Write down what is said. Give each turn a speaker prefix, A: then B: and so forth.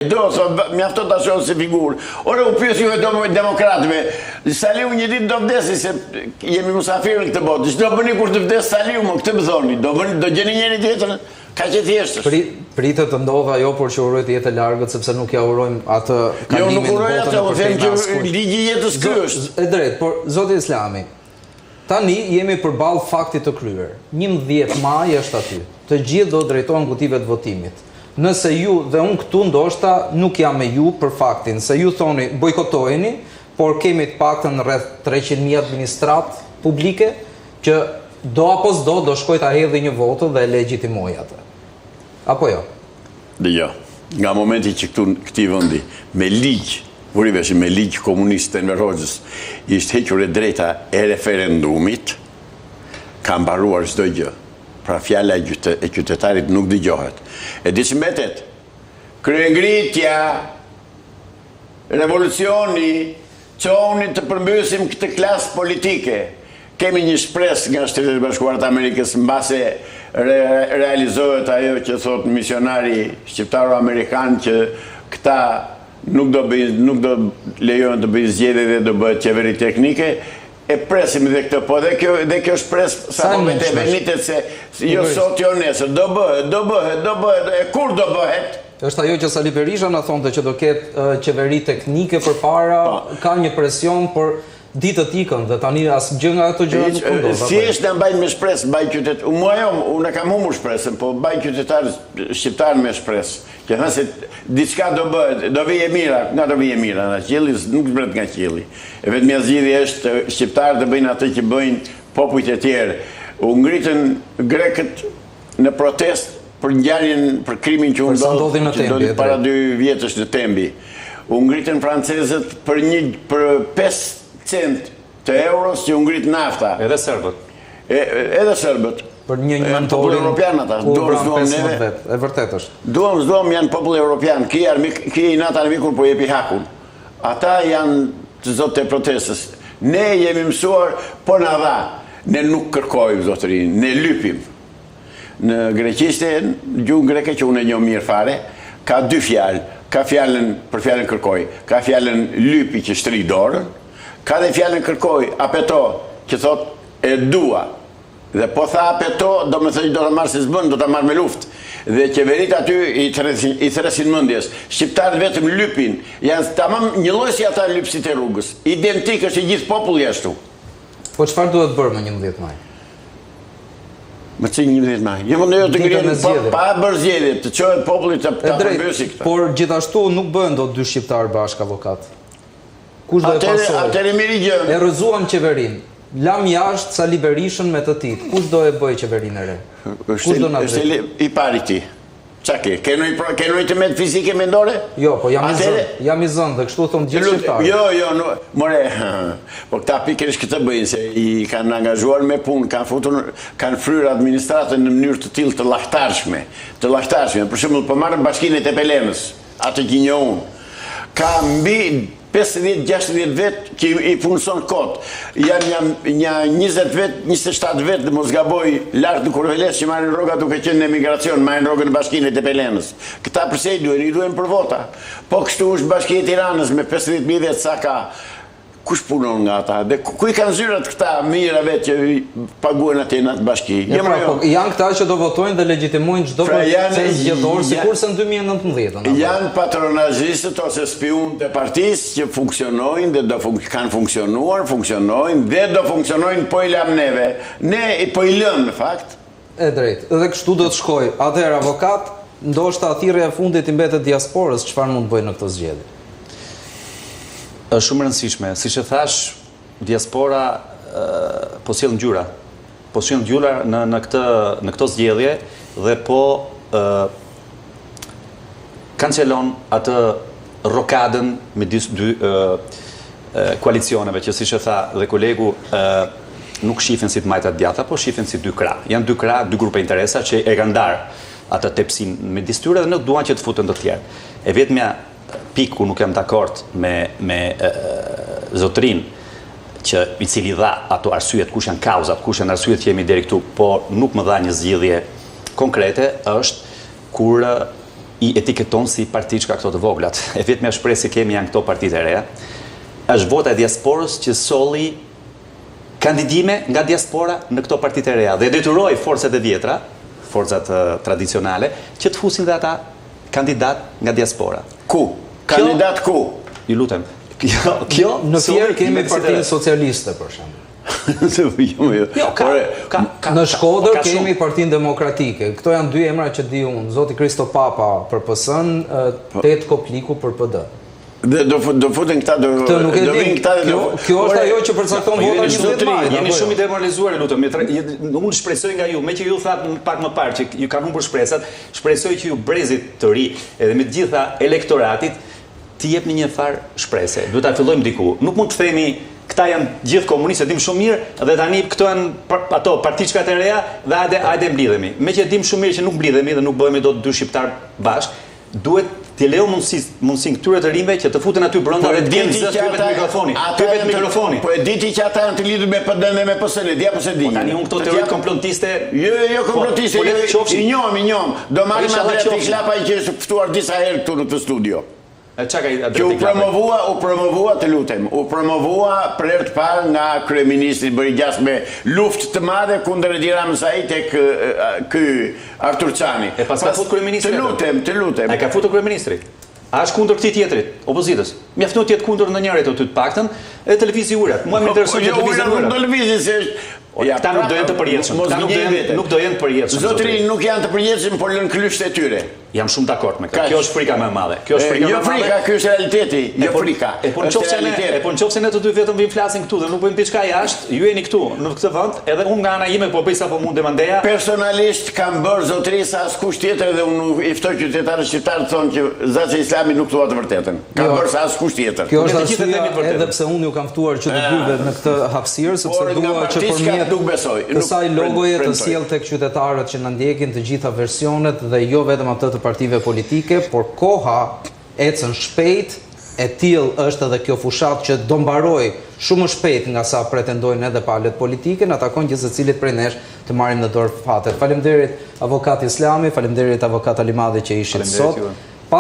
A: Mjafto ta shoh si figurë. Ore u pyes juve demokratëve, Saliu një ditë do vdesi se jemi musafirë në këtë botë. Ç'do bëni kur të vdes Saliu, më këtë më thoni. Do gjeni njëri tjetrin? Kaq e thjeshtë.
B: Pritet të ndodha jo, por që uroj të jetë largët sepse nuk ja urojmë atë kalimin në botën.
A: Jo, nuk uroj atë, u them që ligji i jetës ky është.
B: E drejtë, por zoti Islami, tani jemi përballë faktit të kryer. 11 maj është aty. Të gjithë do drejtohen kutive të votimit. Nëse ju dhe unë këtu ndoshta nuk jam me ju për faktin, se ju thoni bojkotojeni, por kemi të paktën rreth 300.000 administrat publike që do apo s'do do shkoj ta hedhë një votë dhe legjitimoj atë. Apo jo?
A: Jo. Nga momenti që këti vendi me ligj, vurivesh me ligj komunist të Enver Hoxhës, ishte hequr e drejta e referendumit, ka mbaruar çdo gjë. Pra fjala e qytetarit nuk dëgjohet. E di që mbetet? Kryengritja, revolucioni, çoni të përmbysim këtë klasë politike. Kemi një shpresë nga Shtetet e Bashkuara të Amerikës mbase realizohet ajo që thot misionari shqiptaro-amerikan që këta nuk do lejohen të bëjnë zgjedhje dhe do bëhet qeveri teknike. E presim dhe këtë, po dhe kjo shpresë sa moment e venitet se jo sot jo nesër, do bëhet, e kur do bëhet?
B: Është ajo që Sali Berisha na thonte që do ketë qeveri teknike përpara, ka një presion, por ditët ikën dhe tani asgjë nga ato gjëra nuk ndodh.
A: Thjesht na mbajnë me shpresë, mbaj qytet. Unë kam humbur shpresën, po mbaj qytetarë shqiptar me shpresë. Që thënë se diçka do bëhet, do vije mira, nga do vije mira, nga qielli nuk zbret nga qielli. E vetmja zgjidhja është shqiptarë të bëjnë atë që bëjnë popujt e tjerë. U ngritën grekët në protestë për ngjarjen, për krimin që u ndodhi para 2 vjetësh në Tembi. U ngritën francezët për 5 cent të euros që u ngrit nafta.
C: Edhe serbët.
A: Edhe serbët.
B: Për një
A: popull europian ata.
B: E vërtet është.
A: Duam janë popull europian. Ki i natë armikur po jepi hakun. Ata janë të zotë e protestës. Ne jemi mësuar, po na dha. Ne nuk kërkojmë zotërinë, ne lypim. Në greqishte, gjuhën greke që unë e njoh mirë fare, ka 2 fjalë. Ka fjalën për fjalën kërkoj, ka fjalën lypi që shtri dorën, ka dhe fjalën kërkoj, apeto, që thot e dua. Dhe po tha apeto, do me thënë do të marrë se zbën, do të marrë me luft. Dhe qeverit aty i thresin mëndjes. Shqiptarët vetëm lypin, janë tamam një lloj si ata lypsit e rrugës. Identik është i gjithë populli ashtu.
B: Po çfarë duhet bërë me 11 maj?
A: Më që 11 maj? Jo të ngrihen pa bërë zgjedhje, të çohet populli ta përmbyesi këtë.
B: Por gjithashtu nuk bëhen dot 2 shqiptar bashkë avokat. Kush do e pasojë?
A: Atëre mirë gjë.
B: E rrëzuan qeverinë. Lam jashtë Sali Berishën me të tij. Kush do e bëj qeverinë e re? Kush do na
A: drejtë? Është i pari ti. Çka ke? Ke ndonjë të met fizike mendore?
B: Jo, po jam i zënë dhe kështu thon gjithë shqiptarët.
A: Jo, more. Po këta pikërisht këtë bëjnë se i kanë angazhuar me punë, kanë fryrë administratën në mënyrë të tillë të llahtarshme. Për shembull, po marrën bashkinë e Tepelenës, atë që njoh unë. Ka mbi 50-60 vetë që i punëson kot. Janë një 20 vetë, 27 vetë dhe mos gaboj lartë në Kurveles që marrin rroga duke qenë në emigracion, marrin rrogën në bashkinë e Tepelenës. Këta përse i duhen për vota. Po kështu është bashkia e Tiranës me 50.000 vetë sa ka. Kush punon nga ata? Dhe ku i kanë zyrat këta mirave që paguhen atje në atë bashki?
B: Janë këta që do votojnë dhe legjitimojnë çdo proces zgjedhor sikurse në 2019.
A: Janë patronazhistët ose spionët e partisë që funksionojnë dhe kanë funksionuar, funksionojnë dhe do funksionojnë po i lam neve. Ne po i lëm në fakt.
B: E drejtë. Dhe kështu do të shkojë. Atëherë avokat, ndoshta thirrja e fundit i mbetet diasporës, çfarë mund të bëjnë në këtë zgjedhje?
C: Është shumë rëndësishme. Siç e thash, diaspora po sjell ngjyra. Po sjell ngjyra në këtë zgjedhje dhe po kancelon atë rokadën midis 2 koalicioneve që siç e tha dhe kolegu nuk shifen si të majta djatha, po shifen si 2 krah. Janë 2 krah, 2 grupe interesa që e kanë ndarë atë tepsin midis tyre dhe nuk duan që të futen të tjerë. E vetmja pikë ku nuk jam dakord me zotrin që i cili dha ato arsyet, kush janë kauzat, kush janë arsyet që jemi deri këtu, por nuk më dha një zgjidhje konkrete, është kur i etiketon si partiçka këto të voglat. E vetmja shpresë që kemi janë këto partitë e reja. Është vota e diasporës që solli kandidime nga diaspora në këto partitë e reja dhe detyroi forcat e vjetra, forcat tradicionale, që të fusin dhe ata kandidat nga diaspora.
A: Ku? Kandidat ku?
C: Ju lutem. Kjo
B: në Fier kemi Partinë Socialiste për shembull. Në Shkodër kemi Partinë Demokratike. Këto janë dy emra që di unë. Zoti Kristo Papa për PS-n, Tet Kopliku për PD.
A: Do futen këta do vinë këta.
B: Kjo është ajo që përcakton vota 11 maj.
C: Jeni shumë i demoralizuar, lutem. Unë shpresoj nga ju, me që ju thatë pak më parë që ju kanë humbur shpresat, shpresoj që ju brezit të ri edhe me të gjitha elektoratit t'i jepni një farë shprese. Duhet ta fillojmë diku. Nuk mund të themi këta janë gjithë komunistë, dim shumë mirë, dhe tani këto janë ato partiçkat e reja dhe hajde mblidhemi. Me që dim shumë mirë që nuk mblidhemi dhe nuk bëhemi dot dy shqiptar bashkë, duhet t'i leo mundësin këtyre të rinjve që të futen aty brenda dhe të kenë zë pyet mikrofoni.
A: Po e diti që ata janë të lidhur me PD dhe me PS-n, dia pse di.
C: Po tani unë këto teori komplotiste,
A: jo komplotiste, i njohim. Do marrim atë klapa që është ftuar disa herë këtu në këtë studio. Që u promovua të lutem, u promovua për herë të parë nga kryeministri bëri gjatë me luftë të madhe kundër Edi Ramzaj tek ky Artur Çani.
C: E pas ka futur kryeministri.
A: Të lutem.
C: Ai ka futur kryeministri. A është kundër këtij tjetrit, opozitës? Mjafton të jetë kundër ndonjërit aty të paktën, e televizi urat. Mua më intereson që televizi urat.
A: Televizi se është
C: Këta nuk do jenë të përjetshëm. Nuk do jenë të përjetshëm.
A: Zotërin nuk janë të përjetshëm, por lënë klyshtë e tyre.
C: Jam shumë dakord me këtë. Kjo është frika më e madhe. Kjo është frika më e madhe.
A: Jo frika, kjo është realiteti, jo frika.
C: Po nëse ne të dy vetëm vim flasin këtu dhe nuk bëjmë diçka jashtë, ju jeni këtu në këtë vend, edhe unë nga ana ime po bëj sapo mund demandeja.
A: Personalisht kam bërë zotëri sa askush tjetër dhe unë i ftoj qytetarët shqiptar të thonë që Zaçi Islami nuk thua të vërtetën. Kam bërë sa askush tjetër.
B: Kjo është arsyeja edhe pse unë ju kam ftuar që të dyve në këtë hapësirë, sepse dua që përmjet
A: nuk besoj.
B: Kësaj logoje të sjell tek qytetarët që na ndjekin të gjitha versionet dhe jo vetëm ato të partive politike, por koha ecën shpejt, e tillë është edhe kjo fushat që do mbaroj shumë shpejt nga sa pretendojnë edhe palët politike, na takon që secilit prej nesh të marrim në dorë fatet. Faleminderit avokat Islami, faleminderit avokat Alimadhi që ishit sot.